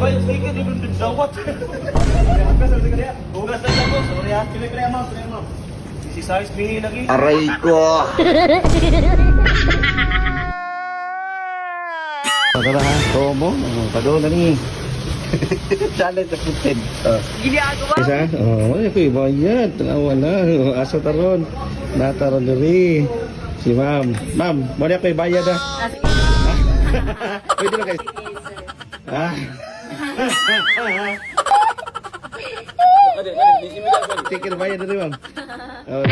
ba yung sticker? Di ba yung dawat? Hugas na kaya. Hugas na ako. Sorry ha. Kaya mo. Si size bili lagi. Aray ko! Tara ha, tomo. Pado na ni. Challenge na putin. Ginagawa. Isa? Oo, ay ko ibayad. Wala. Asa taron. Nataron diri. Si ma'am. Ma'am, muna ko ibayad ha. Pwede na guys. Ah. Tikir bayad diri ma'am. Oh.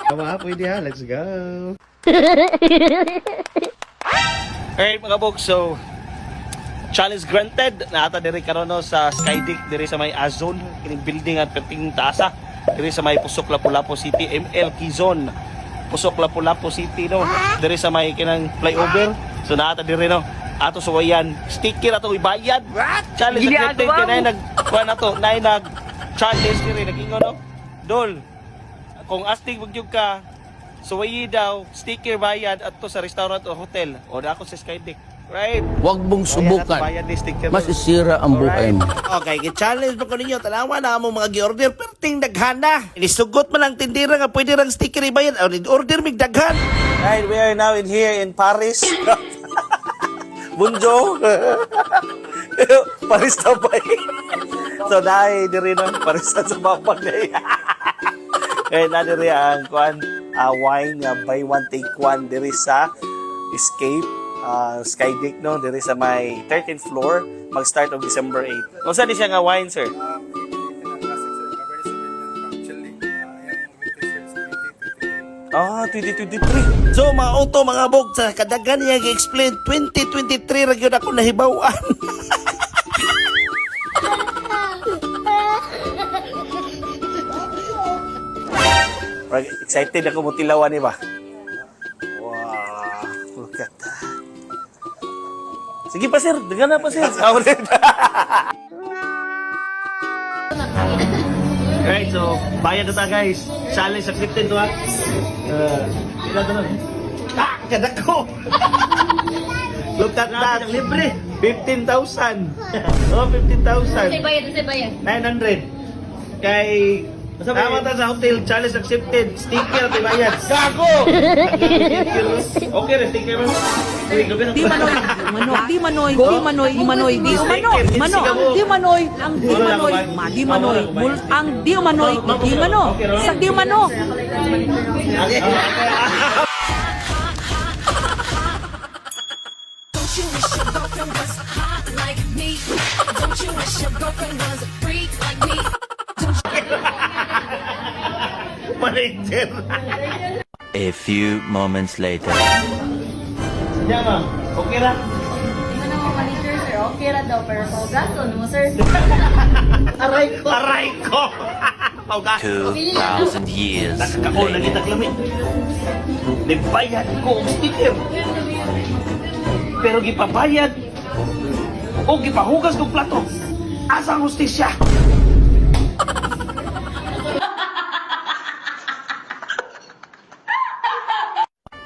Tama, pwede ha. Let's go. Alright mga box, so challenge granted. Naata diri karon no sa Skydick diri sa may Azon, kining building at perting taasa diri sa may Pusok Lapu-Lapu City, ML Quezon. Pusok Lapu-Lapu City no, diri sa may kinang flyover. So naata diri no. Ato suwayan, sticker ato ibayad. Challenge granted kay kuha na to, nag challenge diri nagingon no. Dol. Kung astig magyug ka, suwayi daw, sticker bayad at to sa restaurant o hotel. O na ako sa Skydick. Right? Huwag mong subukan. Masisira ang buhay mo. Okay, gi-challenge mo ko ninyo. Tanawa na mo mga gi-order. Perting daghana. Ilisugot man ang tindira nga pwede rang sticker ibayan. O order mig daghan. Right, we are now here in Paris. Bunjo. Paris na ba So dahil diri no, Paris na sa bapag na kaya na diri ang kuan wine buy one take one diri sa Escape Skydick no, diri sa may 13th floor, mag-start of December 8. Unsa di siya nga wine, sir? Ah, 2023. So mga auto, mga bog, sa kadagan niya gi-explain, 2023 ra gyud ako nahibawan. Excited ako mo tilawan ni ba? Wow, look at that. Sige pa sir, dagan na pa sir. Alright, so bayad na ta guys. Challenge accepted to ha. Ilan to na? Kadak ko! Look at that. Libre. 15,000. Oh, 15,000. Bayad. 900. Kay tama ta sa hotel, challenge accepted. Sticker at bayad. Gago! Okay na, sticker mo. Di manoy, sa di mano. Don't you wish your girlfriend was hot like me? Don't you wish your girlfriend was a freak like me? Manager. A few moments later. Diyan ma'am, okay na? Hindi mo naman manager, sir. Okay ra daw, pero paugason mo, sir. Aray ko! Paugas. 2,000 years Nakakao lagi later. taglamit. Nagbayad ko ang sticker. Pero gipabayad o gipahugas ng plato. Asa ang hustisya?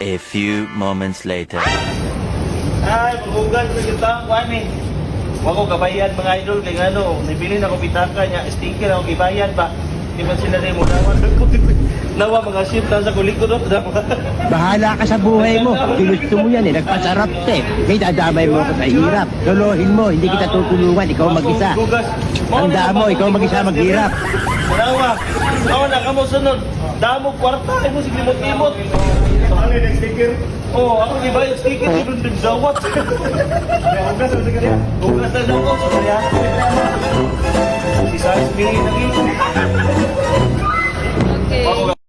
A few moments later. Ay, maghugas na kita ang kwani. Huwag ko kabayad mga idol kay ano, nabili na ko pitaka niya, sticker ako gibayad ba? Di ba sila rin mo naman? Nawa mga shit na sa kulik ko doon. Bahala ka sa buhay mo. Ginusto mo yan eh. Nagpasarap ka eh. May dadamay mo ako sa hirap. Lolohin mo. Hindi kita tutulungan. Ikaw mag-isa. Tandaan mo. Ikaw mag-isa maghirap. Nawa. Ako na ka mo sunod. Damo kwarta. Ay mo sige limot-limot. Ano yung sticker? Oo, ako di ba yung sticker? Ibang nagdawat. Hugas na sige rin. Hugas na daw ko. Sorry ha. Si size bili lagi.